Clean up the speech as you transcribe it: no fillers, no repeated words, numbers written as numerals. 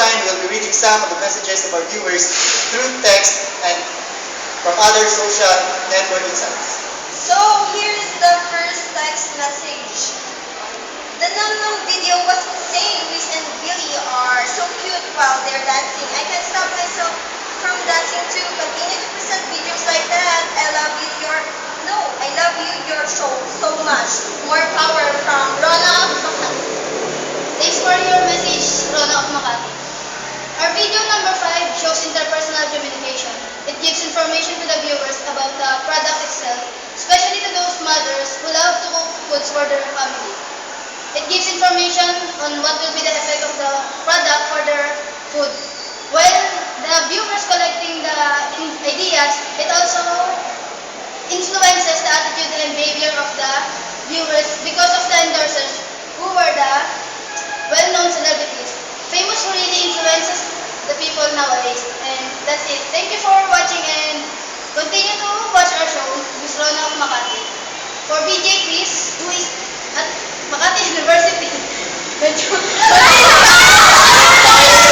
time, we'll be reading some of the messages of our viewers through text and from other social network insights. So here's the first text message. The Num Num video was insane. Luis and Billy are so cute while they're dancing. I can't stop myself from dancing too. Continue to present videos like that. I love you, your show so much. More power from Rona of Makati. Thanks for your message, Rona of Makati. Our video number 5 shows interpersonal communication. It gives information to the viewers about the product itself, especially to those mothers who love to cook foods for their family. It gives information on what will be the effect of the product for their food. While the viewers collecting the ideas, it also influences the attitude and behavior of the viewers because of the endorsers who were the well-known celebrities. Famous who really influences the people nowadays. And that's it. Thank you for watching and continue to watch our show, Miss Rona of Makati. For BJ Chris, who is at Makati University.